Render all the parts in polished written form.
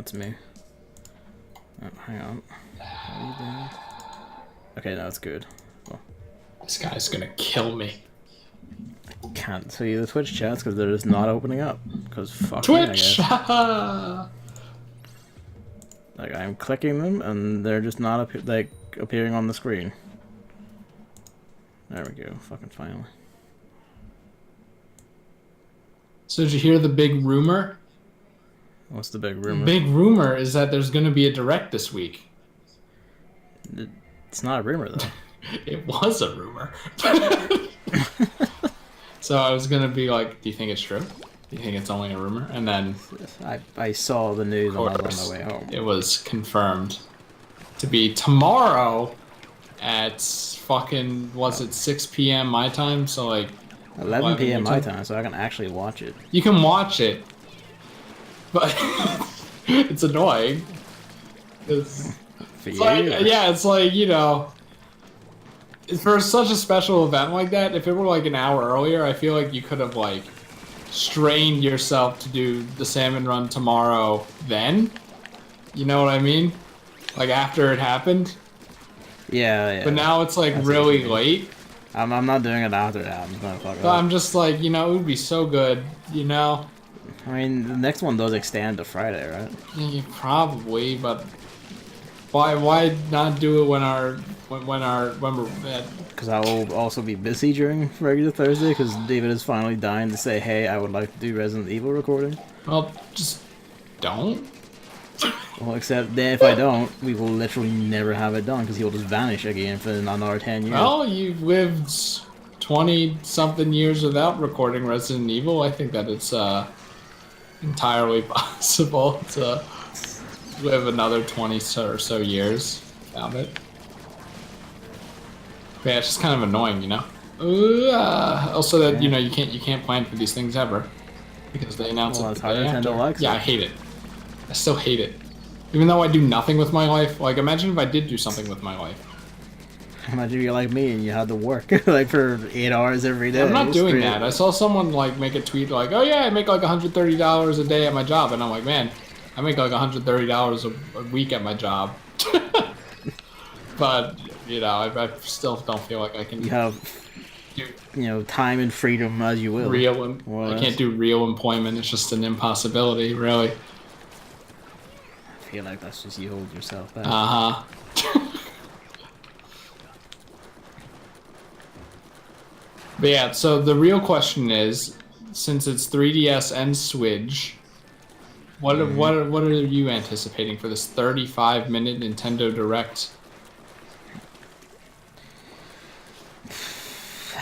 that's me. Oh, hang on. What are you doing? Okay, no, it's good. Oh. This guy's gonna kill me. I can't see the Twitch chats because they're just not opening up. Because fuck me, I Twitch! guess. Like, I'm clicking them and they're just not appearing on the screen. There we go, fucking finally. So did you hear the big rumor? What's the big rumor? Big rumor is that there's gonna be a direct this week. It's not a rumor though. It was a rumor. So I was gonna be like, do you think it's true? Do you think it's only a rumor? And then I saw the news when I was on my way home. It was confirmed to be tomorrow at fucking, was it 6 p.m. my time? So like 11 p.m. my time, so I can actually watch it. You can watch it, but it's annoying. It's like, yeah, it's like, you know, for such a special event like that, if it were like an hour earlier, I feel like you could have like strained yourself to do the salmon run tomorrow then. You know what I mean? Like after it happened. Yeah. But now it's like really late. I'm not doing it after that. I'm gonna fuck it But up. I'm just like, you know, it would be so good, you know? I mean, the next one does extend to Friday, right? Yeah, probably, but why not do it when we're Because I will also be busy during regular Thursday, because David is finally dying to say, hey, I would like to do Resident Evil recording. Well, just don't. Well, except then if I don't, we will literally never have it done, because he'll just vanish again for another 10 years. Well, you've lived 20-something years without recording Resident Evil. I think that it's entirely possible to live another 20 or so years without it. But yeah, it's just kind of annoying, you know. Also, that you know you can't plan for these things ever because they announce it the day after. Yeah, I hate it. I still hate it. Even though I do nothing with my life. Like, imagine if I did do something with my life. Imagine you're like me and you had to work like for 8 hours every day. I'm not doing that. I saw someone like make a tweet like, "Oh yeah, I make like $130 a day at my job," and I'm like, "Man, I make like $130 a week at my job." But you know, I still don't feel like I can. You have, you know, time and freedom as you will. I can't do real employment. It's just an impossibility, really. I feel like that's just you hold yourself back. But yeah, so the real question is, since it's 3DS and Switch, what are you anticipating for this 35-minute Nintendo Direct?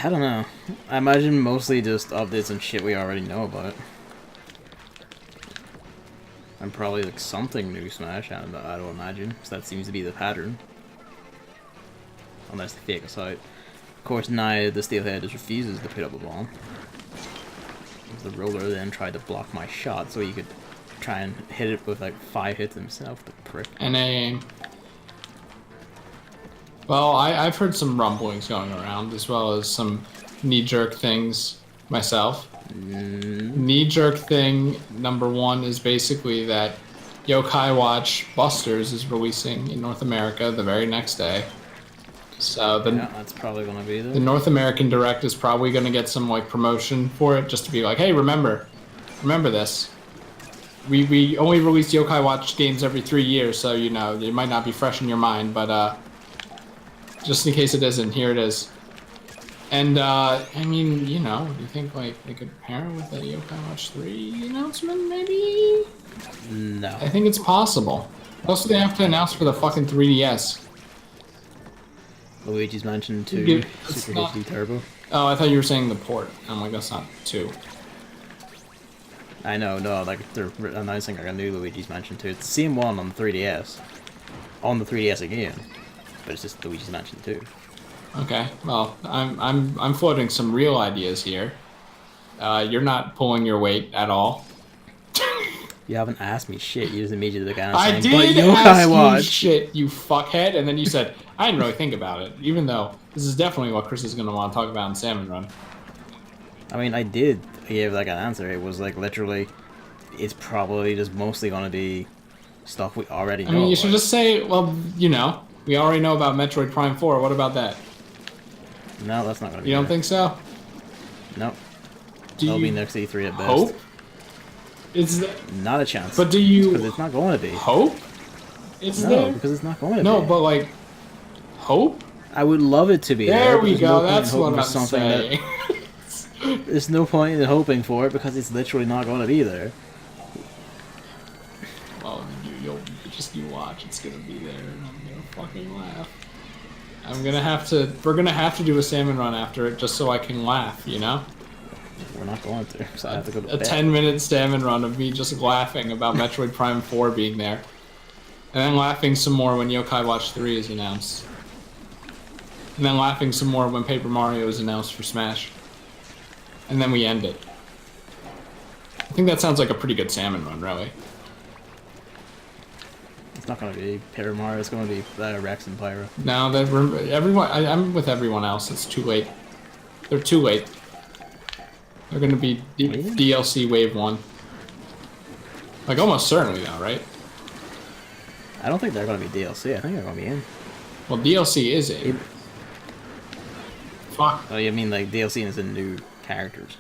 I don't know. I imagine mostly just updates and shit we already know about. And probably like something new Smash, I don't imagine, because that seems to be the pattern. Unless they fake us out. Of course, now the Steelhead just refuses to put up a bomb. The roller then tried to block my shot so he could try and hit it with like 5 hits himself, the prick. And a... Well, I've heard some rumblings going around, as well as some knee-jerk things myself. Knee-jerk thing number one is basically that Yokai Watch Busters is releasing in North America the very next day. So yeah, that's probably gonna be the North American Direct is probably gonna get some like promotion for it, just to be like, hey, remember this. We only release Yokai Watch games every 3 years, so you know it might not be fresh in your mind, but just in case it isn't, here it is. And I mean, you know, do you think like they could pair it with the Yokai Watch 3 announcement, maybe? No. I think it's possible. Also, they have to announce for the fucking 3DS. Luigi's Mansion 2 Super HD Turbo. Oh, I thought you were saying the port. I'm like, that's not 2. I know, no, like they're announcing like a new Luigi's Mansion 2. It's the same one on the 3DS. On the 3DS again. But it's just Luigi's Mansion 2. Okay, well, I'm floating some real ideas here. You're not pulling your weight at all. You haven't asked me shit. You just immediately got I saying, did Yokai ask Watch. you shit, you fuckhead, and then you said, I didn't really think about it, even though this is definitely what Chris is going to want to talk about in Salmon Run. I mean, I gave like an answer. It was like literally, it's probably just mostly going to be stuff we already know. I mean, you should just say, well, you know, we already know about Metroid Prime 4. What about that? No, that's not gonna be. You don't think so? Nope. Do It'll you be next E3 at best. hope? Is not a chance. But do you? Because it's not going to be. Hope? It's no, there? because it's not going to be. No, but like, hope? I would love it to be there. There we go. No that's what I'm saying. There's no point in hoping for it because it's literally not going to be there. Well, you watch. It's gonna be there, and I'm gonna fucking laugh. I'm gonna have to. We're gonna have to do a salmon run after it, just so I can laugh. You know. We're not going to, so I have to go to a bed. 10-minute salmon run of me just laughing about Metroid Prime 4 being there. And then laughing some more when Yokai Watch 3 is announced. And then laughing some more when Paper Mario is announced for Smash. And then we end it. I think that sounds like a pretty good salmon run, really. It's not going to be Paper Mario, it's going to be Rex and Pyro. No, I'm with everyone else. It's too late. They're too late. They're gonna be DLC Wave 1. Like, almost certainly though, right? I don't think they're gonna be DLC, I think they're gonna be in. Well, DLC is in. Fuck. Oh, you mean like DLC is in new characters?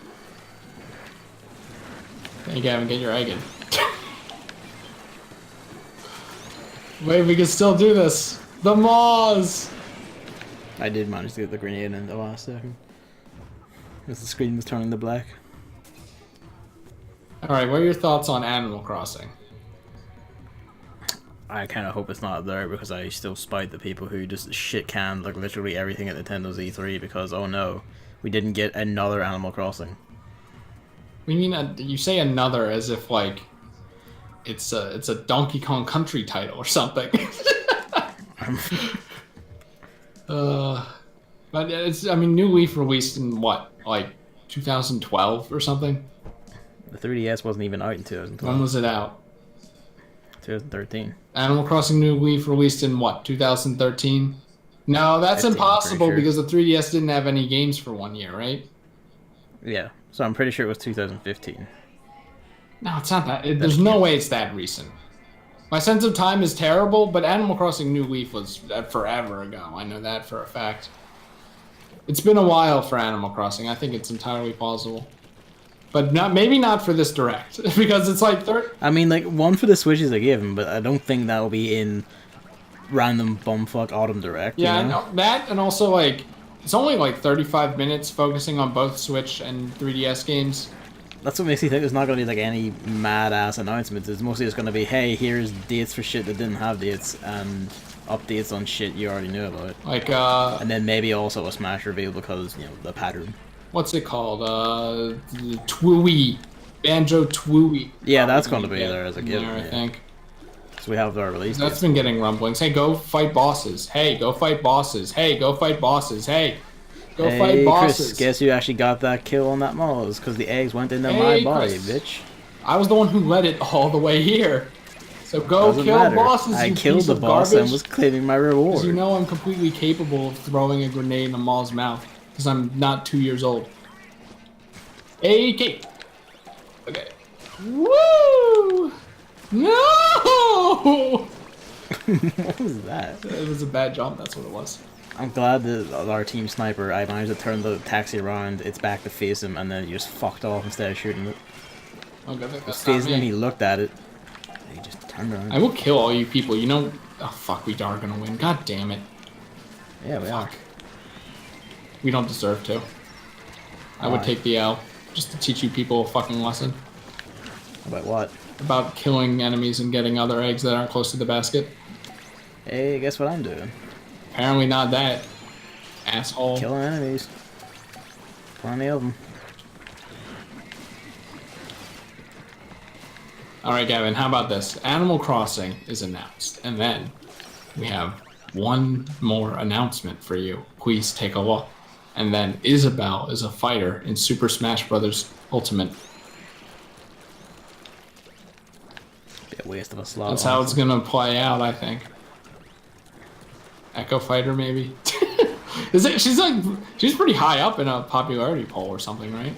Hey Gavin, get your egg in. Wait, we can still do this! The Maws! I did manage to get the grenade in the last second. As the screen was turning to black. Alright, what are your thoughts on Animal Crossing? I kind of hope it's not there because I still spite the people who just shit-canned like literally everything at Nintendo's E3 because, oh no, we didn't get another Animal Crossing. We mean, you say another as if like it's a Donkey Kong Country title or something. But it's, I mean, New Leaf released in what, like 2012 or something? The 3DS wasn't even out in 2012. When was it out? 2013. Animal Crossing New Leaf released in what, 2013? No, that's 15, impossible sure. because the 3DS didn't have any games for 1 year, right? Yeah, so I'm pretty sure it was 2015. No, it's not that. There's no way it's that recent. My sense of time is terrible, but Animal Crossing New Leaf was forever ago. I know that for a fact. It's been a while for Animal Crossing. I think it's entirely plausible. But maybe not for this direct, because it's like... I mean, like, one for the Switch is a given, but I don't think that'll be in random bumfuck Autumn Direct. Yeah, you know? that, and also, like, it's only like 35 minutes focusing on both Switch and 3DS games. That's what makes me think there's not going to be, like, any mad-ass announcements. It's mostly just going to be, hey, here's dates for shit that didn't have dates, and updates on shit you already knew about. Like, and then maybe also a Smash reveal because, you know, the pattern. What's it called? Twooey. Banjo Twooey. Yeah, that's going to be there as a given. I think. So we have our release. That's been getting rumblings. Hey, go fight bosses. Hey, go fight bosses. Hey, go fight bosses. Hey, go fight bosses. Chris, guess who actually got that kill on that Moz? Because the eggs went into my body, Chris. bitch. I was the one who led it all the way here. So go Doesn't kill matter. bosses, I you killed piece the of boss garbage. and was claiming my reward. 'Cause you know I'm completely capable of throwing a grenade in a Maul's mouth. Because I'm not 2 years old. AK. Okay. Woo! No! What was that? It was a bad jump, that's what it was. I'm glad that our team sniper, I managed to turn the taxi around, its back to face him, and then you just fucked off instead of shooting it. Oh, good thing that's Facing not him, me. he looked at it, and he just turned around. I will kill all you people, you know... Oh, fuck, we are gonna win. God damn it. Yeah, we are. Fuck. We don't deserve to. I would take the L, just to teach you people a fucking lesson. About what? About killing enemies and getting other eggs that aren't close to the basket. Hey, guess what I'm doing? Apparently not that. Asshole. Killing enemies. Plenty of them. Alright, Gavin, how about this? Animal Crossing is announced, and then we have one more announcement for you. Please take a look. And then Isabelle is a fighter in Super Smash Bros. Ultimate. Be a waste of a slot. That's how it's gonna play out, I think. Echo Fighter, maybe? Is it? She's pretty high up in a popularity poll or something, right?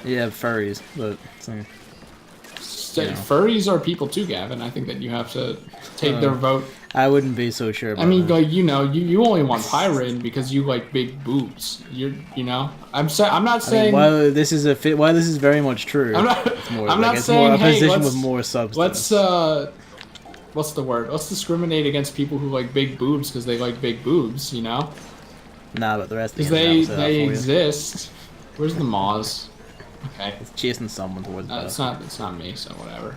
Yeah, furries, but... Furries are people too, Gavin. I think that you have to take their vote. I wouldn't be so sure about I mean, that. like, you only want Pyrin because you like big boobs. I'm not saying. While this is very much true. I'm not. It's more, I'm like, not it's saying. more a Hey, position with more substance. let's. What's the word? Let's discriminate against people who like big boobs because they like big boobs. Nah, but the rest of the Because they exist. Where's the Moz? Okay. It's chasing someone towards the It's not me, so whatever.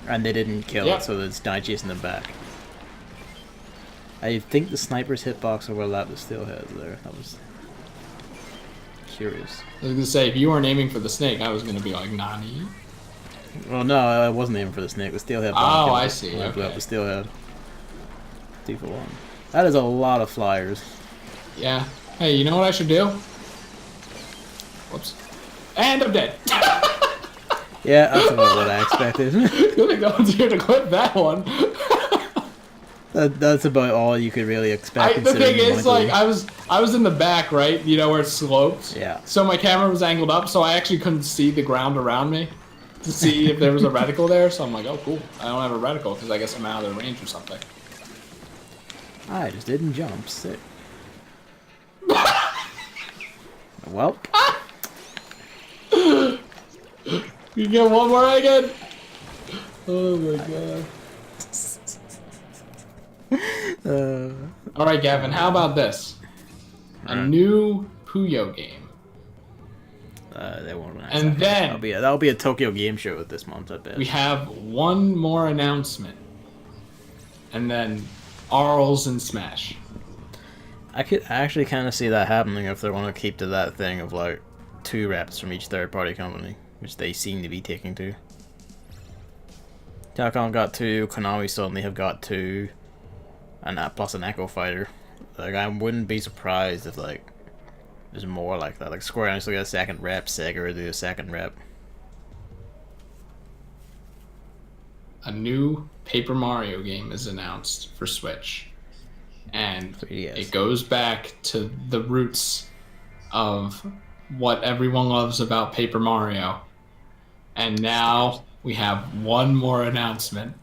And they didn't kill it, so it's not chasing them back. I think the sniper's hitbox overlapped the steelheads there. That was curious. I was gonna say, if you weren't aiming for the snake, I was gonna be like, Nani? Well, no, I wasn't aiming for the snake. The steelhead. Oh, I see. I blew up the steelhead. 2 for 1. That is a lot of flyers. Yeah. Hey, you know what I should do? Whoops. And I'm dead. Yeah, that's about what I expected. Gonna go here to clip that one. That's about all you could really expect. The thing is, like, I was in the back, right? You know where it sloped. Yeah. So my camera was angled up, so I actually couldn't see the ground around me to see if there was a reticle there. So I'm like, oh, cool. I don't have a reticle because I guess I'm out of the range or something. I just didn't jump. Sick. Well. You get one more again? Oh my god. Alright, Gavin, how about this? A new Puyo game. They won't announce and that. Then that'll be a Tokyo Game Show this month, I bet. We have one more announcement. And then Arls and Smash. I could actually kind of see that happening if they want to keep to that thing of like 2 reps from each third-party company, which they seem to be taking to. Capcom got 2, Konami suddenly have got 2, and that plus an Echo Fighter. Like, I wouldn't be surprised if like there's more like that. Like Square Enix will get a 2nd rep, Sega will do a 2nd rep. A new Paper Mario game is announced for Switch. And 3DS. It goes back to the roots of what everyone loves about Paper Mario. And now we have one more announcement.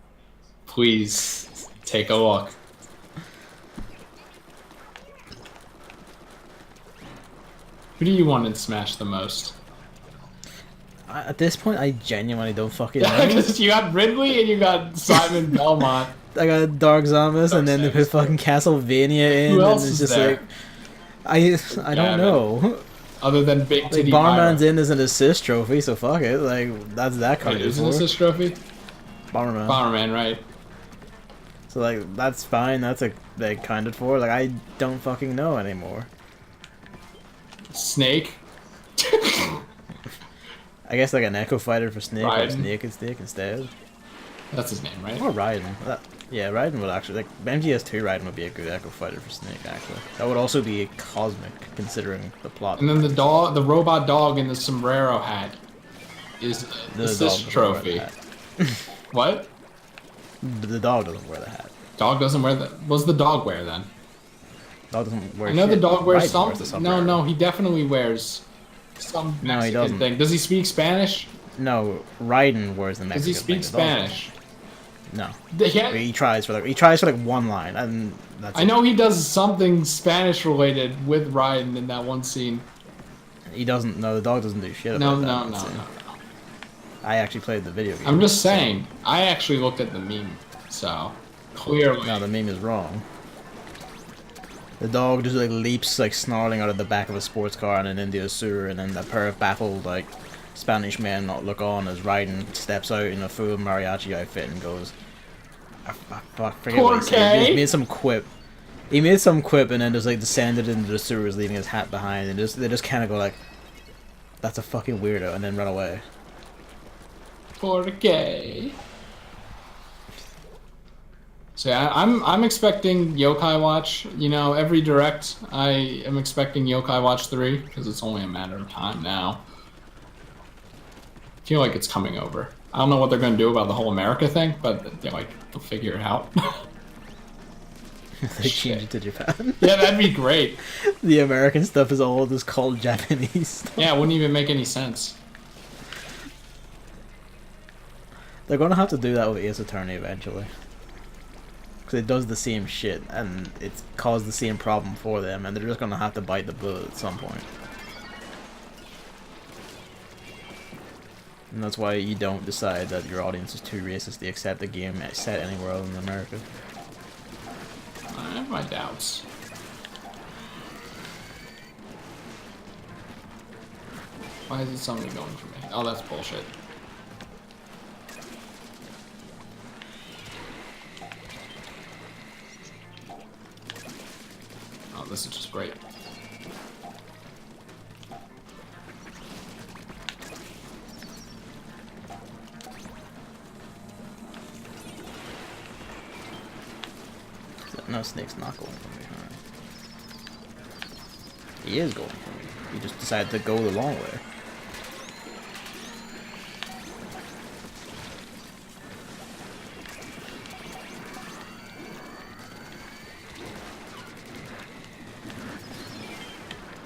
Please take a look. Who do you want in Smash the most? At this point, I genuinely don't fucking know. Yeah, because you got Ridley and you got Simon Belmont. I got Dark Zombies, and then they put fucking Castlevania in, Who else and it's is just there? like, I don't know. Other than Big Titty Like, Bomberman's Byron. in as an assist trophy, so fuck it. Like, that's that card. Wait, is it an assist trophy? Bomberman. Bomberman, right. So like, that's fine. That's like counted for. Like, I don't fucking know anymore. Snake. I guess like an Echo Fighter for Snake, or Raiden. Snake and Snake instead. That's his name, right? Or Raiden. Yeah, Raiden would actually, like, MGS2 Raiden would be a good Echo Fighter for Snake, actually. That would also be cosmic, considering the plot. And then the robot dog in the sombrero hat is the assist trophy. What? But the dog doesn't wear the hat. Dog doesn't wear the. What's the dog wear then? Dog doesn't wear I know shit. the dog wears Raiden wears the something. sombrero. No, he definitely wears some No, he Mexican doesn't. thing. Does he speak Spanish? No, Raiden wears the Mexican Does he thing. speak The dog Spanish? doesn't. No. Yeah. He tries for like one line, and that's I it. know he does something Spanish related with Raiden in that one scene. He doesn't. No, the dog doesn't do shit No, about that. no, no, That's it. no. I actually played the video game. I'm just so- saying. I actually looked at the meme, so clearly. No, the meme is wrong. The dog just like leaps like snarling out of the back of a sports car in an India sewer, and then a pair of baffled like Spanish men not look on as Raiden steps out in a full mariachi outfit and goes, I forget what he said. He made some quip. He made some quip and then just like descended into the sewers, leaving his hat behind, and they just kind of go like, "That's a fucking weirdo," and then run away. Porque. So yeah, I'm expecting Yokai Watch. You know, every direct I am expecting Yokai Watch 3 because it's only a matter of time now. I feel like it's coming over. I don't know what they're going to do about the whole America thing, but they'll figure it out. They change it to Japan. Yeah, that'd be great. The American stuff is all just called Japanese stuff. Yeah, it wouldn't even make any sense. They're gonna have to do that with Ace Attorney eventually. Because it does the same shit, and it's caused the same problem for them, and they're just gonna have to bite the bullet at some point. And that's why you don't decide that your audience is too racist to accept a game set anywhere other than America. I have my doubts. Why is it suddenly going for me? Oh, that's bullshit. Oh, this is just great. No, Snake's not going for me. Right. He is going for me. He just decided to go the long way.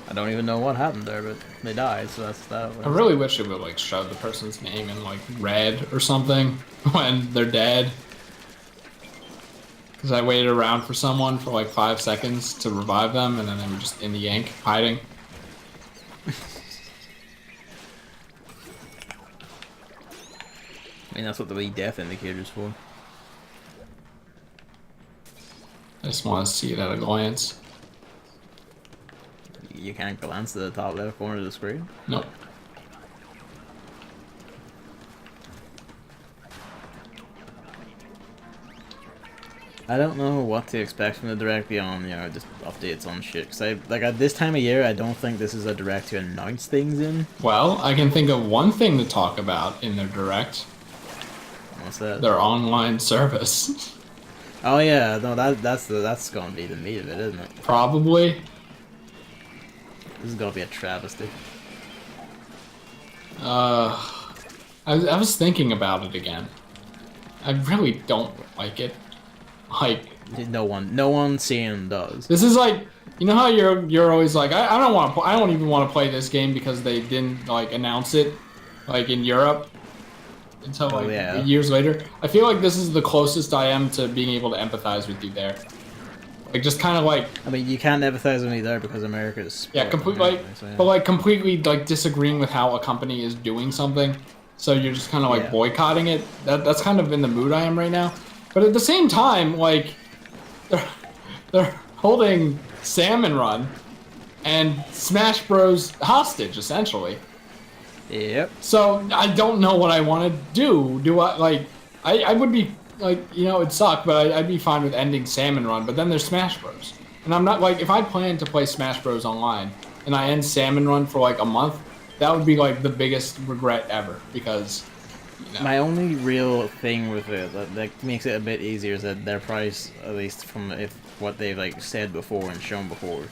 I don't even know what happened there, but they died, so that's that. I really wish it would like shove the person's name in like red or something when they're dead. Because I waited around for someone for like 5 seconds to revive them, and then they were just in the yank, hiding. I mean, that's what the wee death indicator's for. I just want to see it at a glance. You can't glance to the top left corner of the screen? Nope. I don't know what to expect from the Direct beyond, you know, just updates on shit. Cause at this time of year, I don't think this is a Direct to announce things in. Well, I can think of one thing to talk about in their Direct. What's that? Their online service. Oh yeah, no, that's gonna be the meat of it, isn't it? Probably. This is gonna be a travesty. I was thinking about it again. I really don't like it. Like, no one seeing does. this is like, you know how you're always like, I don't even want to play this game because they didn't like announce it, like in Europe, until like years later. I feel like this is the closest I am to being able to empathize with you there. Like, just kind of like, I mean, you can't empathize with me there because America is completely anyway, so, yeah. But like completely like disagreeing with how a company is doing something, so you're just kind of like boycotting it. That's kind of in the mood I am right now. But at the same time, like, they're holding Salmon Run and Smash Bros. Hostage, essentially. Yep. So, I don't know what I want to do. Do I, like, I would be, like, you know, it'd suck, but I'd be fine with ending Salmon Run, but then there's Smash Bros. And I'm not, like, if I plan to play Smash Bros. Online, and I end Salmon Run for, like, a month, that would be, like, the biggest regret ever, because... No. My only real thing with it that makes it a bit easier is that their price, at least from what they've like said before and shown before,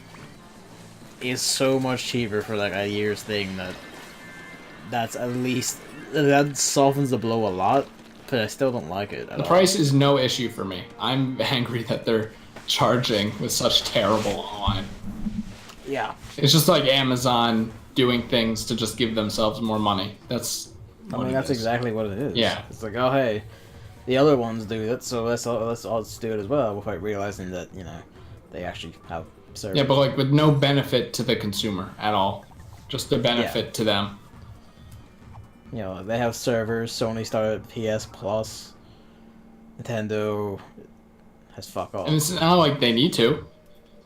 is so much cheaper for like a year's thing that's at least that softens the blow a lot. But I still don't like it. The price is no issue for me. I'm angry that they're charging with such terrible online. Yeah, it's just like Amazon doing things to just give themselves more money. I mean, that's exactly what it is. Yeah. It's like, oh, hey, the other ones do it, so let's all do it as well, without realizing that, you know, they actually have service. Yeah, but, like, with no benefit to the consumer at all. Just the benefit to them. You know, they have servers, Sony started PS Plus, Nintendo has fuck all. And it's not like they need to.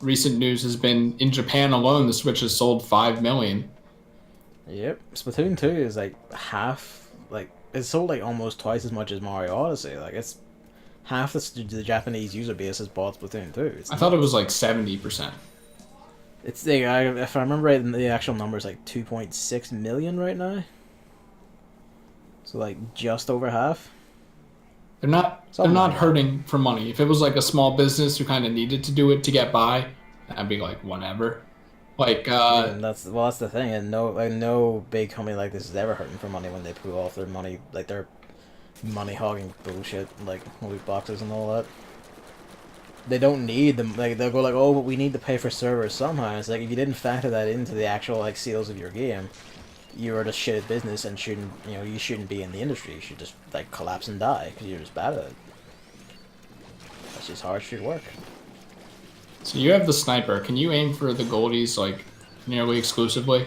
Recent news has been, in Japan alone, the Switch has sold 5 million. Yep, Splatoon 2 is like half, like, it's sold like almost twice as much as Mario Odyssey. Like, it's half the Japanese user base has bought Splatoon 2. I thought it was like 70%. It's like, if I remember right, the actual number is like 2.6 million right now. So like just over half. They're not hurting for money. If it was like a small business who kind of needed to do it to get by, I'd be like, whatever. Like, and that's the thing, and no big company like this is ever hurting for money when they pull off their money, like their money hogging bullshit, like loot boxes and all that. They don't need them. Like, they'll go like, oh, but we need to pay for servers somehow. It's like, if you didn't factor that into the actual like sales of your game, you're just shit at business and you shouldn't be in the industry. You should just like collapse and die because you're just bad at it. That's just how it should work. So you have the sniper. Can you aim for the goldies like nearly exclusively?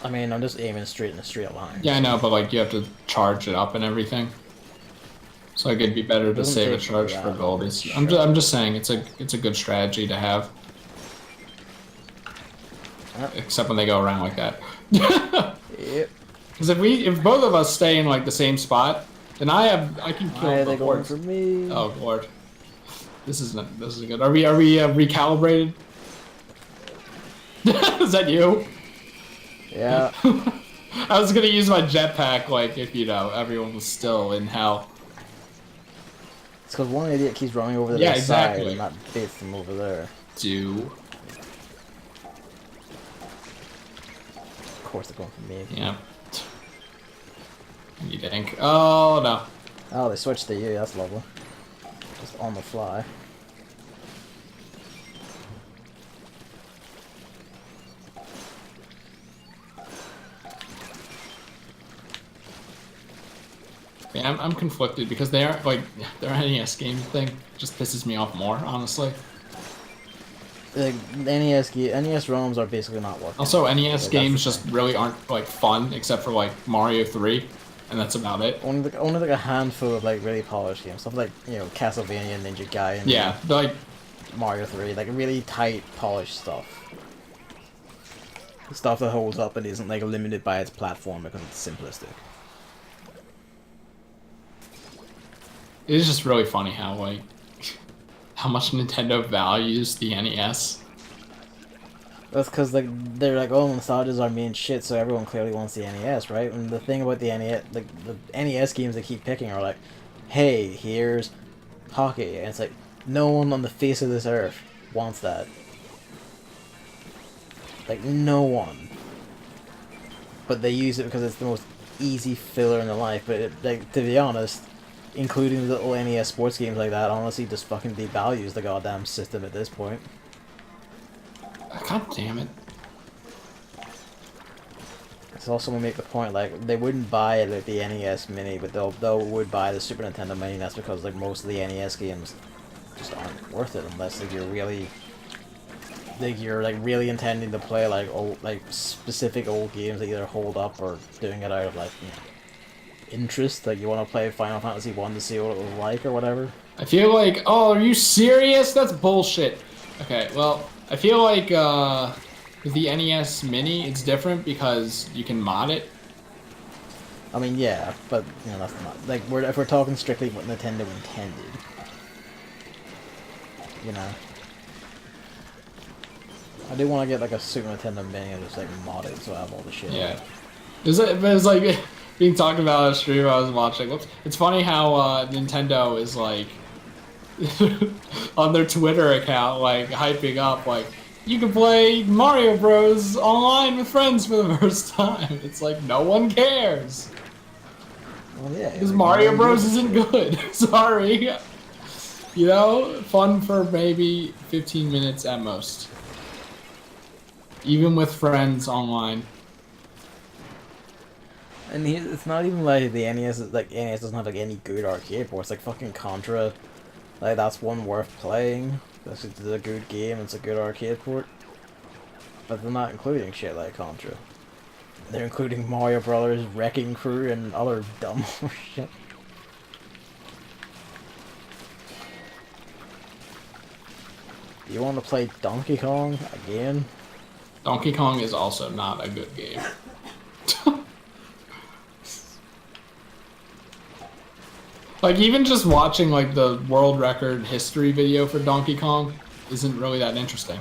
I mean, I'm just aiming straight in a straight line. Yeah, I know, but like you have to charge it up and everything. So like, it'd be better to save a charge for goldies. Sure. I'm just saying it's a good strategy to have. Yep. Except when they go around like that. Yep. Because if both of us stay in like the same spot, then I can kill. Why are they going for me? Oh lord, this is good. Are we recalibrated? Is that you? Yeah. I was gonna use my jetpack like if everyone was still in hell. It's because one idiot keeps running over to the side and not bits them over there. Of course they're going for me. Yeah. You think? Oh no. Oh, they switched to you. That's lovely. Just on the fly. Yeah, I'm conflicted because they aren't like their NES game thing just pisses me off more, honestly. The NES ROMs are basically not working. Also, NES games just really aren't like fun except for like Mario 3, and that's about it. Only like a handful of like really polished games, stuff like Castlevania, Ninja Gaiden. Yeah, like Mario 3, like really tight, polished stuff. Stuff that holds up and isn't like limited by its platform because it's simplistic. It is just really funny how much Nintendo values the NES. That's because like they're like, oh, nostalgia's our main shit, so everyone clearly wants the NES, right? And the thing about the NES, like the NES games they keep picking are like, hey, here's hockey, and it's like no one on the face of this earth wants that. Like no one. But they use it because it's the most easy filler in their life. But like to be honest, including the little NES sports games like that, honestly, just fucking devalues the goddamn system at this point. God damn it. It's also gonna make the point, like, they wouldn't buy it like the NES Mini, but they would buy the Super Nintendo Mini. That's because like most of the NES games just aren't worth it unless like you're really intending to play like old, like specific old games that either hold up or doing it out of like interest. Like you want to play Final Fantasy 1 to see what it was like or whatever. I feel like, oh, are you serious? That's bullshit. Okay, well, I feel like with the NES Mini, it's different because you can mod it. I mean, yeah, but that's not like if we're talking strictly what Nintendo intended. I do want to get like a Super Nintendo Mini and just like mod it so I have all the shit. Yeah, it was like being talked about on a stream I was watching. Whoops. It's funny how Nintendo is like on their Twitter account like hyping up like you can play Mario Bros online with friends for the first time. It's like no one cares. Well, yeah, because Mario Bros isn't good. Sorry. Fun for maybe 15 minutes at most. Even with friends online. And it's not even like the NES, NES doesn't have like any good arcade ports. Like fucking Contra, like that's one worth playing. That's a good game. It's a good arcade port. But they're not including shit like Contra. They're including Mario Brothers, Wrecking Crew, and other dumb shit. You want to play Donkey Kong again? Donkey Kong is also not a good game. Like, even just watching, like, the world record history video for Donkey Kong isn't really that interesting.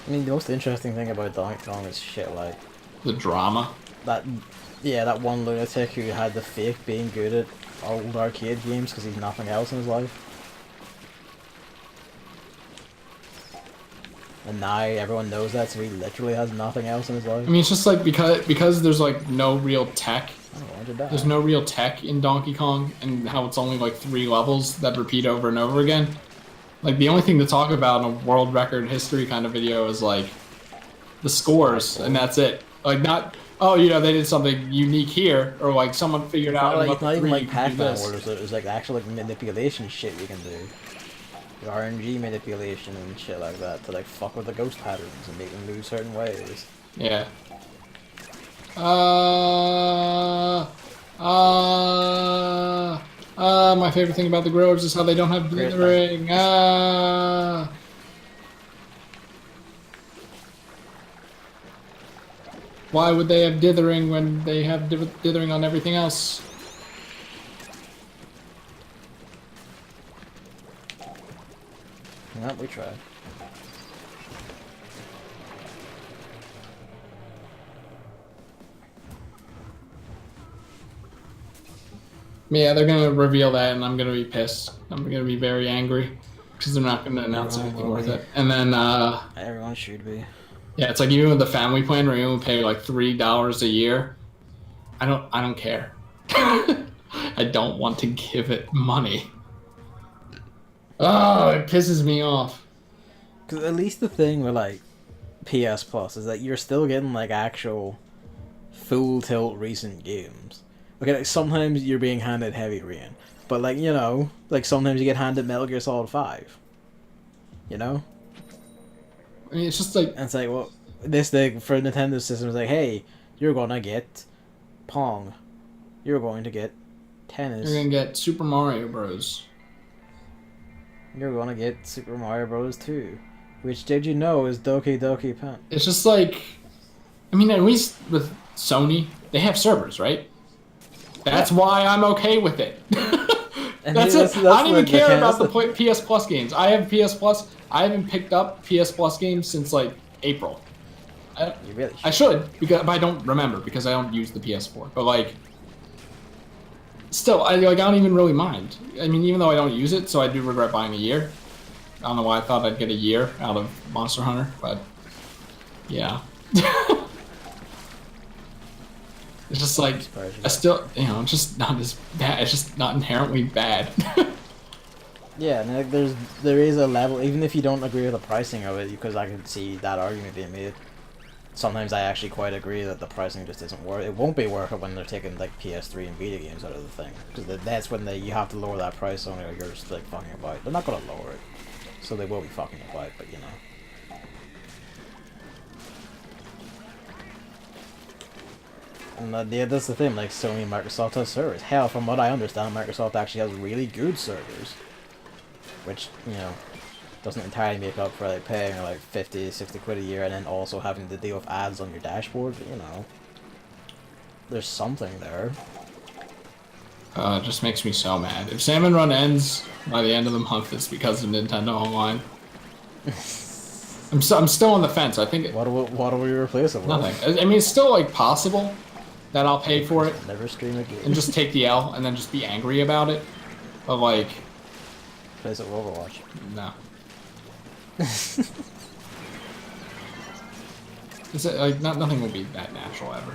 I mean, the most interesting thing about Donkey Kong is shit like... the drama? That one lunatic who had the fake being good at old arcade games because he's nothing else in his life. And now everyone knows that, so he literally has nothing else in his life. I mean, it's just like, because there's, like, no real tech. There's no real tech in Donkey Kong, and how it's only like 3 levels that repeat over and over again. Like, the only thing to talk about in a world record history kind of video is like the scores, and that's it. Like not, oh, you know, they did something unique here, or like someone figured out. Like, in it's not even three like you can do Pac-Man this. where there's like actual like manipulation shit you can do. Like RNG manipulation and shit like that to like fuck with the ghost patterns and make them move certain ways. Yeah. My favorite thing about the growers is how they don't have Great dithering. Why would they have dithering when they have dithering on everything else? Yeah, we tried. Yeah, they're gonna reveal that, and I'm gonna be pissed. I'm gonna be very angry because they're not gonna announce anything with it. And then, Everyone should be. yeah, it's like even with the family plan, where you only pay like $3 a year. I don't care. I don't want to give it money. Oh, it pisses me off. Cause at least the thing with like PS Plus is that you're still getting like actual full tilt recent games. Okay, like sometimes you're being handed Heavy Rain, but like you know, like sometimes you get handed Metal Gear Solid 5. You know? I mean, it's just like And it's like, well, this thing for Nintendo system is like, hey, you're gonna get Pong, you're going to get tennis, you're gonna get Super Mario Bros. you're gonna get Super Mario Bros. 2, which did you know is Doki Doki Pan. It's just like, I mean, at least with Sony, they have servers, right? That's why I'm okay with it. That's it. I don't even care about the PS Plus games. I have PS Plus. I haven't picked up PS Plus games since like April. You really should. I should, because but I don't remember because I don't use the PS4. But like, still, I don't even really mind. I mean, even though I don't use it, so I do regret buying a year. I don't know why I thought I'd get a year out of Monster Hunter, but yeah. It's just like, I still, you know, it's just not as bad. It's just not inherently bad. Yeah, and like there is a level, even if you don't agree with the pricing of it, because I can see that argument being made. Sometimes I actually quite agree that the pricing just isn't worth it. It won't be worth it when they're taking like PS3 and Vita games out of the thing, because that's when you have to lower that price on it or you're just like fucking about it. They're not gonna lower it, so they will be fucking about it, but you know. And yeah, that's the thing, like Sony and Microsoft have servers. Hell, from what I understand, Microsoft actually has really good servers. Which, you know, doesn't entirely make up for like paying like 50, 60 quid a year and then also having to deal with ads on your dashboard, but you know. There's something there. It just makes me so mad. If Salmon Run ends by the end of the month, it's because of Nintendo Online. I'm still on the fence. I think What do we replace it with? nothing. I mean, it's still like possible that I'll pay for it Never stream a game. and just take the L and then just be angry about it. But like, Replace it with Overwatch. no. It's like nothing will be that natural ever.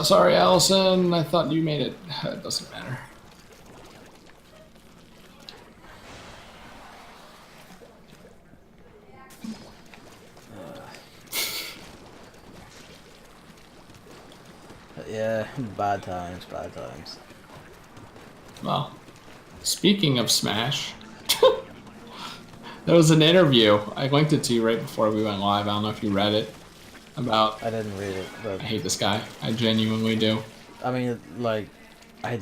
Sorry, Allison. I thought you made it. It doesn't matter. Yeah, bad times, bad times. Well, speaking of Smash, there was an interview. I linked it to you right before we went live. I don't know if you read it. About. I didn't read it, but I hate this guy. I genuinely do. I mean, like, I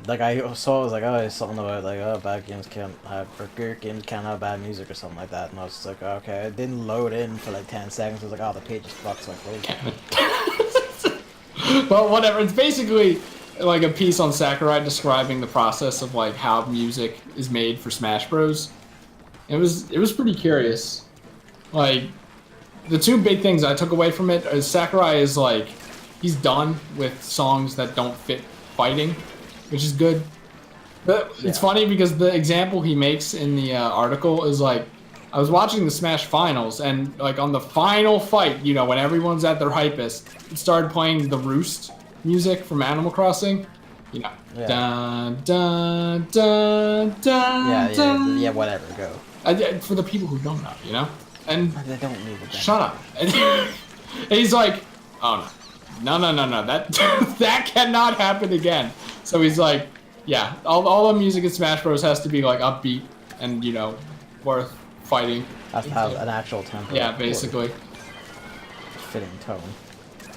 saw it was like, oh, it's something about like, oh, bad games can't have, or good games can't have bad music or something like that, and I was just like, okay, it didn't load in for like 10 seconds. I was like, oh, the page is fucked, so I closed it. Well, whatever. It's basically like a piece on Sakurai describing the process of like how music is made for Smash Bros. It was pretty curious. Like, the two big things I took away from it is Sakurai is like, he's done with songs that don't fit fighting, which is good. But it's funny because the example he makes in the article is like, I was watching the Smash Finals and like on the final fight, you know, when everyone's at their hypest, it started playing the Roost music from Animal Crossing. You know, Yeah. dun dun dun dun dun. Yeah, whatever, go. For the people who don't know, you know, and They don't need the shut up. And he's like, oh no, that that cannot happen again. So he's like, yeah, all the music in Smash Bros has to be like upbeat and you know, worth fighting. Has to have an actual tempo. Yeah, basically. Fitting tone.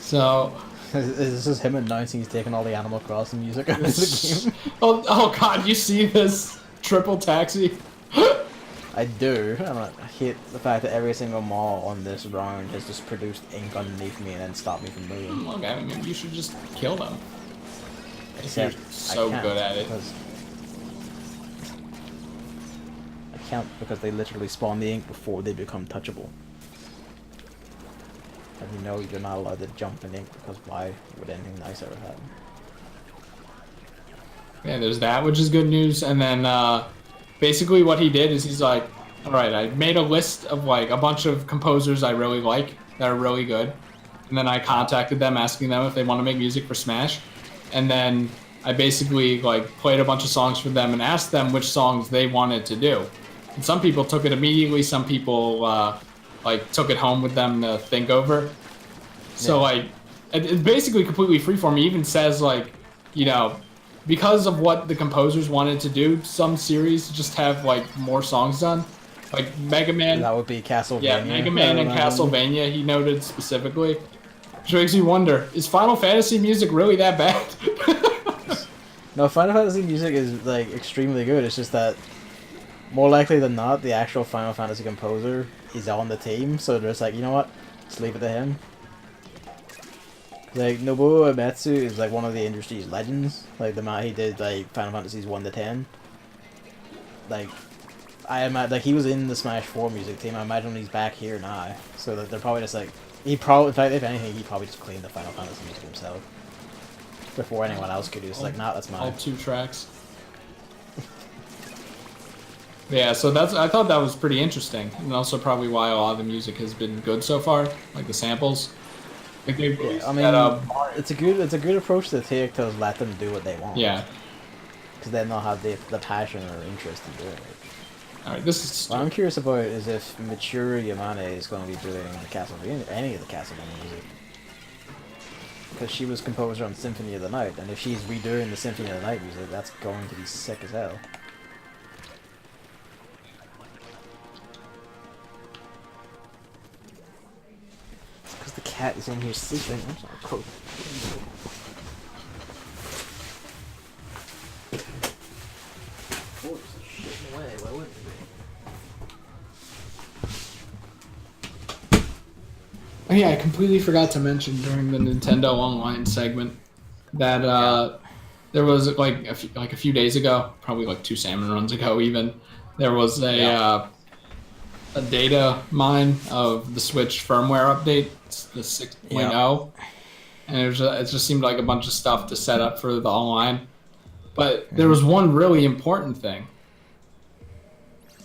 So. This is him announcing he's taking all the Animal Crossing music out of the game. Oh god, you see this triple taxi? I do. I hate the fact that every single mall on this round has just produced ink underneath me and then stopped me from moving. Okay, maybe you should just kill them. Except you're so good at it. I can't because they literally spawn the ink before they become touchable. And you know you're not allowed to jump in ink because why would anything nice ever happen? Yeah, there's that, which is good news. And then basically what he did is he's like, alright, I made a list of like a bunch of composers I really like that are really good. And then I contacted them asking them if they want to make music for Smash. And then I basically like played a bunch of songs for them and asked them which songs they wanted to do. And some people took it immediately, some people like took it home with them to think over. So like it's basically completely freeform. He even says like, you know, because of what the composers wanted to do, some series just have like more songs done. Like Mega Man. That would be Castlevania. Yeah, Mega Man and Castlevania he noted specifically. Which makes me wonder, is Final Fantasy music really that bad? No, Final Fantasy music is like extremely good. It's just that more likely than not, the actual Final Fantasy composer is on the team, so they're just like, you know what, just leave it to him. Like Nobuo Uematsu is like one of the industry's legends. Like the man he did like Final Fantasies 1 to 10. Like I imagine like he was in the Smash 4 music team. I imagine he's back here now, so that they're probably just like in fact, if anything, he probably just cleaned the Final Fantasy music himself before anyone else could. He was like, nah, that's mine. All 2 tracks. Yeah, so I thought that was pretty interesting, and also probably why a lot of the music has been good so far, like the samples. Like I mean, it's a good approach to take to let them do what they want. Yeah. Because then they'll have the passion or interest in doing it. Alright, this is. What I'm curious about is if Michiru Yamane is going to be doing the Castlevania, any of the Castlevania music. Because she was composer on Symphony of the Night, and if she's redoing the Symphony of the Night music, that's going to be sick as hell. Because the cat is in here sleeping. I'm sorry, cool. Oh yeah, I completely forgot to mention during the Nintendo Online segment that there was like a few days ago, probably like 2 salmon runs ago even, there was a data mine of the Switch firmware update, the 6.0, and it just seemed like a bunch of stuff to set up for the online. But there was one really important thing,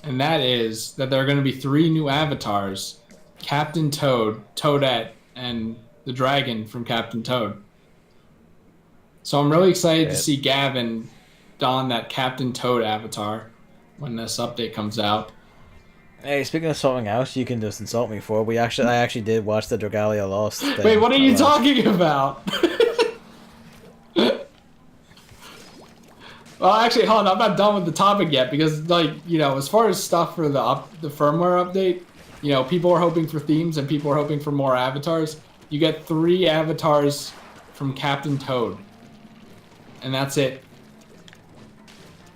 and that is that there are going to be 3 new avatars. Captain Toad, Toadette, and the dragon from Captain Toad. So I'm really excited to see Gavin don that Captain Toad avatar when this update comes out. Hey, speaking of something else you can just insult me for, I actually did watch the Dragalia Lost thing. Wait, what are you talking about? Well, actually, hold on, I'm not done with the topic yet, because, like, you know, as far as stuff for the firmware update, you know, people are hoping for themes and people are hoping for more avatars. You get 3 avatars from Captain Toad. And that's it.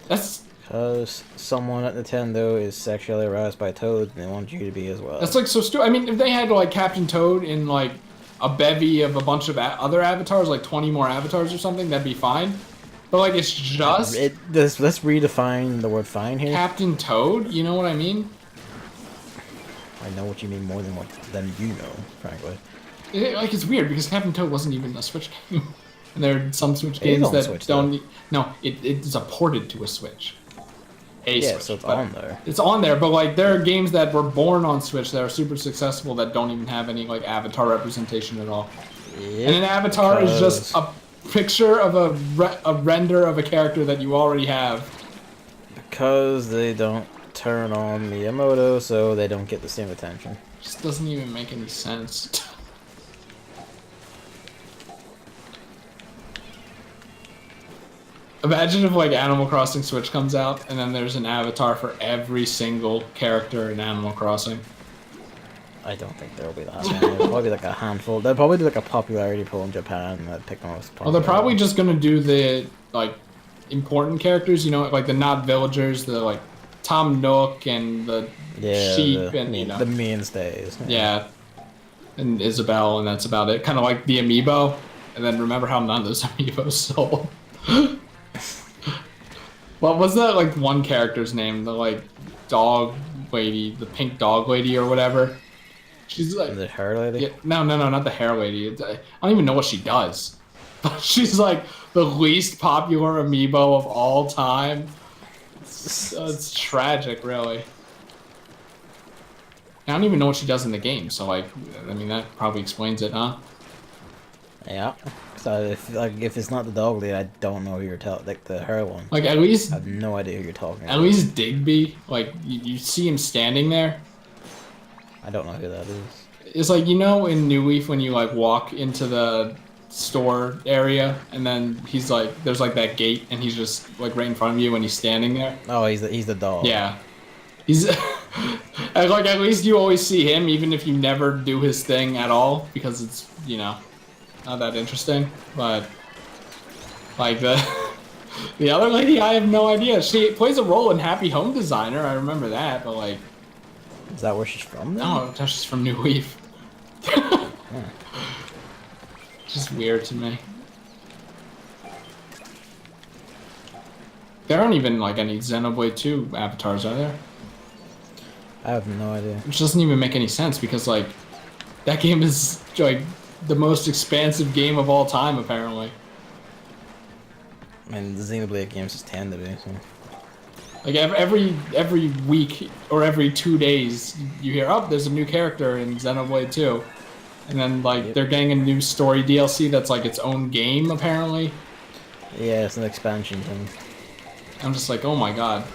That's... Because someone at Nintendo is sexually aroused by Toad and they want you to be as well. That's like so stupid. I mean, if they had like Captain Toad in like a bevy of a bunch of other avatars, like 20 more avatars or something, that'd be fine. But like it's just... Let's redefine the word fine here. Captain Toad? You know what I mean? I know what you mean more than you know, frankly. It's weird because Captain Toad wasn't even a Switch game. And there are some Switch games that Switch, don't... No, it's a ported to a Switch. Switch, so it's on there. It's on there, but like there are games that were born on Switch that are super successful that don't even have any like avatar representation at all. Yep, and an avatar is just a picture of a render of a character that you already have? Because they don't turn on Miyamoto, so they don't get the same attention. Just doesn't even make any sense. Imagine if like Animal Crossing Switch comes out and then there's an avatar for every single character in Animal Crossing. I don't think there'll be that many. There'll probably be like a handful. They'll probably do like a popularity poll in Japan that pick the most popular. Well, they're probably just gonna do the like important characters, you know, like the not villagers, the like Tom Nook and the sheep and you know the mainstays. Yeah, and Isabelle, and that's about it. Kind of like the amiibo, and then remember how none of those amiibos sold. What was that like one character's name? The like dog lady, the pink dog lady or whatever. She's like the hair lady. Yeah, no, not the hair lady. I don't even know what she does. But she's like the least popular amiibo of all time. It's tragic, really. I don't even know what she does in the game, so like, I mean, that probably explains it, huh? Yeah. So if it's not the dog lady, I don't know who you're telling. Like the hair one. Like at least I have no idea who you're talking about. At least Digby, like you see him standing there. I don't know who that is. It's like, you know, in New Leaf when you like walk into the store area and then he's like, there's like that gate and he's just like right in front of you and he's standing there. Oh, he's the dog. Yeah, he's like at least you always see him even if you never do his thing at all because it's, you know, not that interesting. But like the other lady, I have no idea. She plays a role in Happy Home Designer. I remember that, but like. Is that where she's from then? No, that's just from New Leaf. Just weird to me. There aren't even like any Xenoblade 2 avatars, are there? I have no idea. Which doesn't even make any sense because like that game is like the most expansive game of all time apparently. I mean, the Xenoblade games just tend to be. So. Like every week or every 2 days, you hear, oh, there's a new character in Xenoblade 2. And then, like, they're getting a new story DLC that's, like, its own game, apparently. Yeah, it's an expansion thing. I'm just like, oh my god.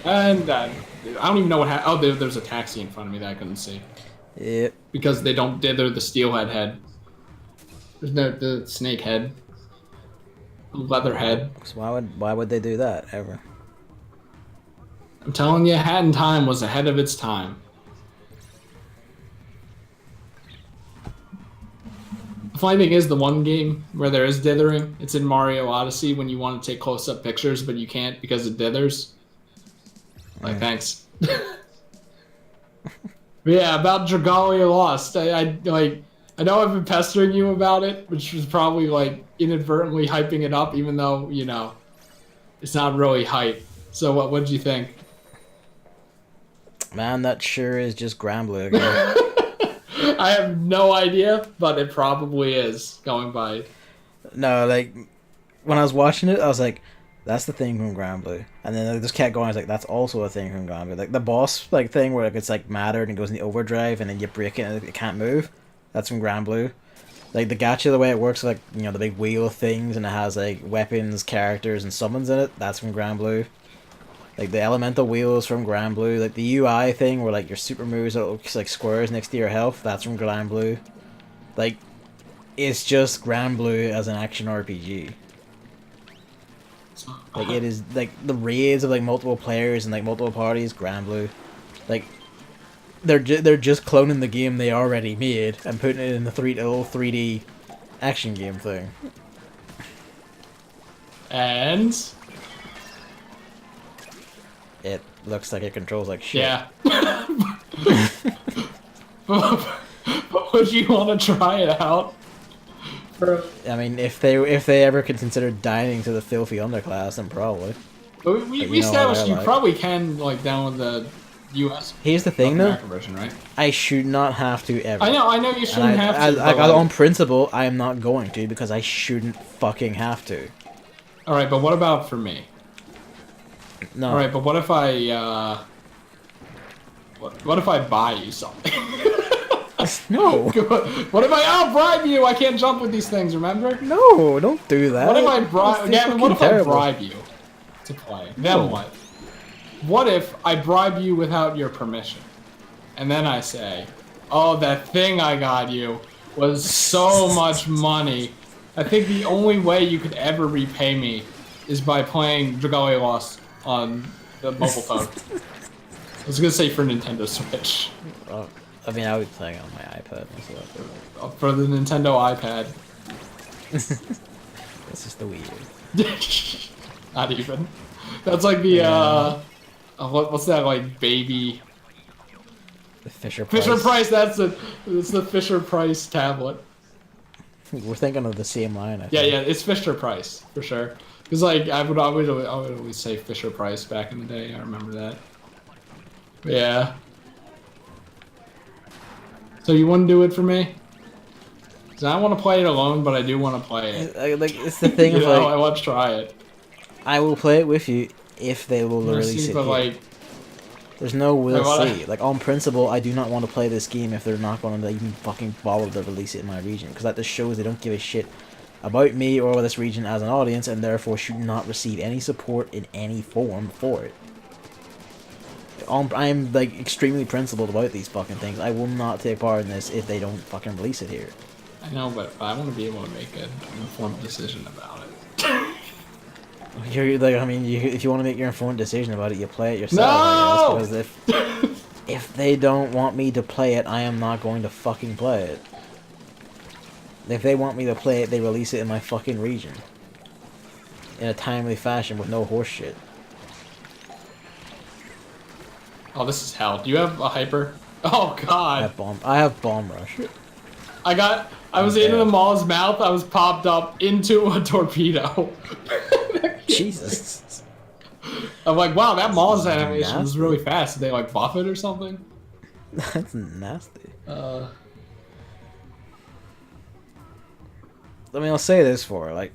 And I don't even know what happened. Oh, there's a taxi in front of me that I couldn't see. Yep. Because they don't dither the steelhead head. There's no the snake head. Leather head. So why would they do that, ever? I'm telling you, Hat in Time was ahead of its time. The funny thing is, the one game where there is dithering, it's in Mario Odyssey when you want to take close-up pictures, but you can't because it dithers. Like, thanks. But yeah, about Dragalia Lost. I know I've been pestering you about it, which was probably, like, inadvertently hyping it up, even though, you know, it's not really hype. So what did you think? Man, that sure is just Granblue again. I have no idea, but it probably is going by. No, like when I was watching it, I was like, "That's the thing from Granblue," and then I just kept going. I was like, "That's also a thing from Granblue." Like the boss like thing where like, it's like matter and it goes in the overdrive and then you break it and it can't move. That's from Granblue. Like the gacha, the way it works, like you know the big wheel of things and it has like weapons, characters, and summons in it. That's from Granblue. Like the elemental wheels from Granblue, like the UI thing where like your super moves that looks like squares next to your health, that's from Granblue. Like, it's just Granblue as an action RPG. Like it is like the raids of like multiple players and like multiple parties, Granblue. Like they're just cloning the game they already made and putting it in the 3D action game thing. And it looks like it controls like shit. Yeah. But would you want to try it out? I mean, if they ever could consider dining to the filthy underclass, then probably. But we established you probably can like download the US. Here's the thing, though. Version, right? I should not have to ever. I know you shouldn't have to. On principle, I am not going to because I shouldn't fucking have to. All right, but what about for me? No. All right, but what if I what if I buy you something? No. What if I'll bribe you? I can't jump with these things, remember? No, don't do that. What if I bribe... Gavin, what if I bribe you to play? No. Then what? What if I bribe you without your permission? And then I say, oh, that thing I got you was so much money. I think the only way you could ever repay me is by playing Dragalia Lost on the mobile phone. I was gonna say for Nintendo Switch. I mean, I would be playing on my iPad myself. For the Nintendo iPad. It's just the Wii U. Not even. That's like the what's that like baby? The Fisher Price. Fisher Price. It's the Fisher Price tablet. We're thinking of the same line. I think. Yeah, it's Fisher Price for sure. Because like I would always say Fisher Price back in the day. I remember that. But yeah. So you wouldn't do it for me? Cause I want to play it alone, but I do want to play it. Like it's the thing of know, like I want to try it. I will play it with you if they will release it. But here. like, there's no will see. Like on principle, I do not want to play this game if they're not going to even fucking bother to release it in my region, because that just shows they don't give a shit about me or this region as an audience, and therefore should not receive any support in any form for it. I'm like extremely principled about these fucking things. I will not take part in this if they don't fucking release it here. I know, but I want to be able to make an informed decision about it. You're like, I mean, if you want to make your informed decision about it, you play it yourself. No! I guess, because if they don't want me to play it, I am not going to fucking play it. If they want me to play it, they release it in my fucking region in a timely fashion with no horse shit. Oh, this is hell. Do you have a hyper? Oh god. I have bomb rush. I was in the mall's mouth. I was popped up into a torpedo. Jesus. I'm like, wow, that mall's animation was really fast. Did they like buff it or something? That's nasty. I mean, I'll say this for like,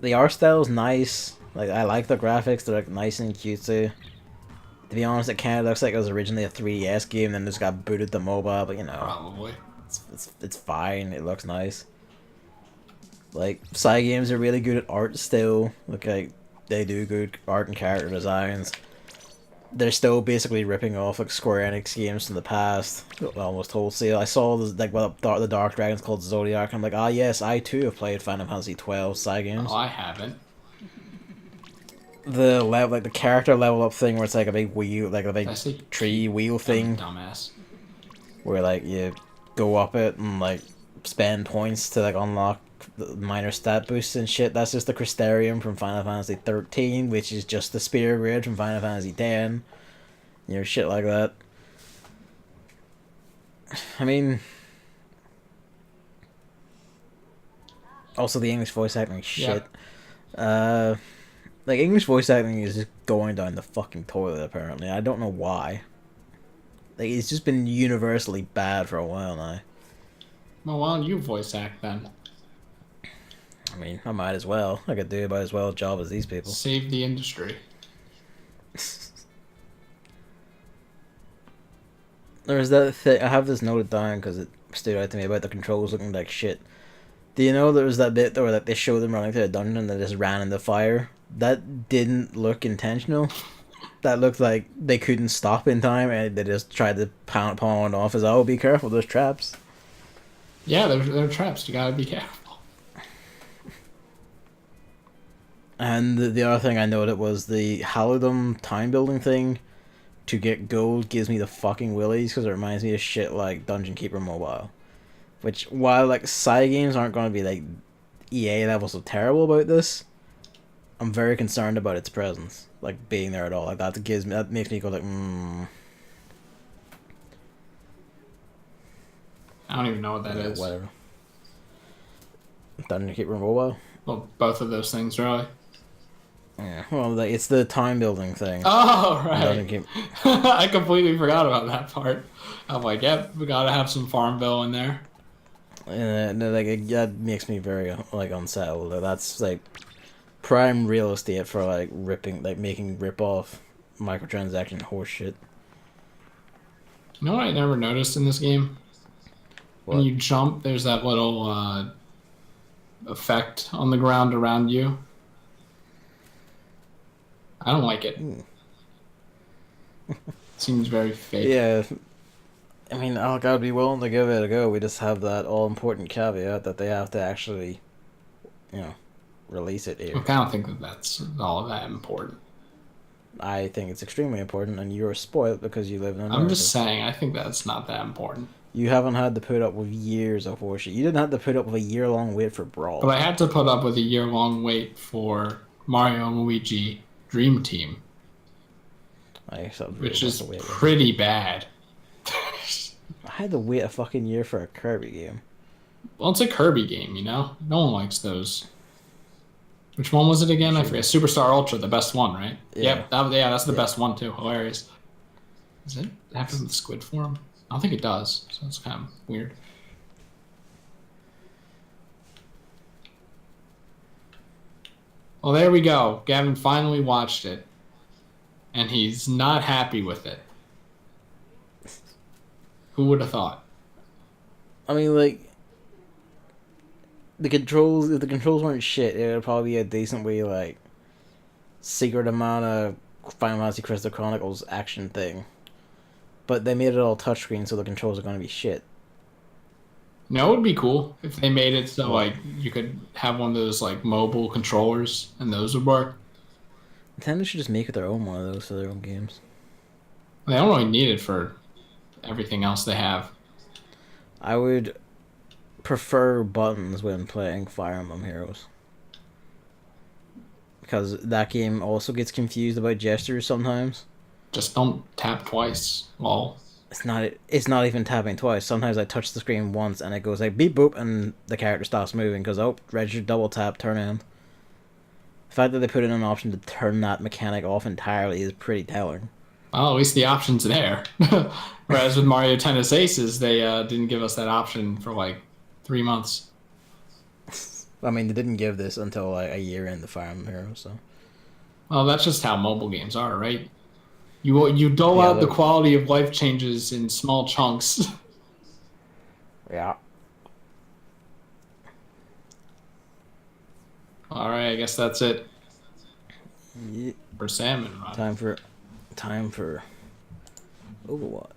the art style's nice. Like, I like the graphics. They're like nice and cutesy. To be honest, it kind of looks like it was originally a 3DS game, then just got booted to mobile. But you know, probably it's fine. It looks nice. Like, side games are really good at art still. Like they do good art and character designs. They're still basically ripping off like Square Enix games from the past, almost wholesale. I saw this, like the Dark Dragons called Zodiac, and I'm like, ah yes, I too have played Final Fantasy 12 side games. Oh, I haven't. The level, like the character level up thing, where it's like a big wheel, like a big tree wheel thing. Dumbass. Where like you go up it and like spend points to like unlock the minor stat boosts and shit. That's just the Crystarium from Final Fantasy 13, which is just the Spear Grid from Final Fantasy 10. You know, shit like that. I mean, also the English voice acting is shit. Yeah. Like, English voice acting is just going down the fucking toilet, apparently. I don't know why. Like, it's just been universally bad for a while now. Well, why don't you voice act, then? I mean, I might as well. I could do about as well a job as these people. Save the industry. There's that thing. I have this noted down because it stood out to me about the controls looking like shit. Do you know there was that bit where like, they showed them running through a dungeon and they just ran into fire? That didn't look intentional. That looked like they couldn't stop in time and they just tried to pound off as, oh, be careful, there's traps. Yeah, there are traps. You gotta be careful. And the other thing I noted was the Halidom time building thing to get gold gives me the fucking willies because it reminds me of shit like Dungeon Keeper Mobile. Which, while like side games aren't going to be like EA levels of terrible about this, I'm very concerned about its presence, like being there at all. Like that makes me go like, I don't even know what that is. Whatever. Dungeon Keeper Mobile. Well, both of those things, really. Yeah. Well, it's the time building thing. Oh right. I completely forgot about that part. I'm like, yep, we gotta have some Farmville in there. And like that makes me very like unsettled. That's like prime real estate for like making rip-off microtransaction horseshit. You know what I never noticed in this game? When you jump, there's that little effect on the ground around you. I don't like it. Seems very fake. Yeah. I mean, I'd be willing to give it a go. We just have that all-important caveat that they have to actually, release it here. Look, I don't think that that's all that important. I think it's extremely important, and you're spoiled because you live in America. I'm just saying, I think that's not that important. You haven't had to put up with years of horseshit. You didn't have to put up with a year-long wait for Brawl. But I had to put up with a year-long wait for Mario and Luigi Dream Team. Which is pretty bad. I had to wait a fucking year for a Kirby game. Well, it's a Kirby game, you know? No one likes those. Which one was it again? I forget. Superstar Ultra, the best one, right? Yeah. Yep, that's the best one, too. Hilarious. Does it happen with Squid Form? I don't think it does, so it's kind of weird. Well, there we go. Gavin finally watched it. And he's not happy with it. Who would have thought? I mean, like, the controls, if the controls weren't shit, it would probably be a decent way, like, secret amount of Final Fantasy Crystal Chronicles action thing. But they made it all touchscreen, so the controls are going to be shit. No, it would be cool if they made it so, like, you could have one of those, like, mobile controllers, and those would work. Nintendo should just make it their own one of those for their own games. They don't really need it for everything else they have. I would prefer buttons when playing Fire Emblem Heroes. Because that game also gets confused about gestures sometimes. Just don't tap twice. Well, it's not even tapping twice. Sometimes I touch the screen once and it goes like beep boop and the character stops moving because register double tap, turn in. The fact that they put in an option to turn that mechanic off entirely is pretty telling. Well, at least the option's there. Whereas with Mario Tennis Aces, they didn't give us that option for like 3 months. I mean, they didn't give this until like a year in the Fire Emblem Heroes, so. Well, that's just how mobile games are, right? You dole out the quality of life changes in small chunks. Yeah. All right, I guess that's it. Yeah. For Salmon. Time for Overwatch.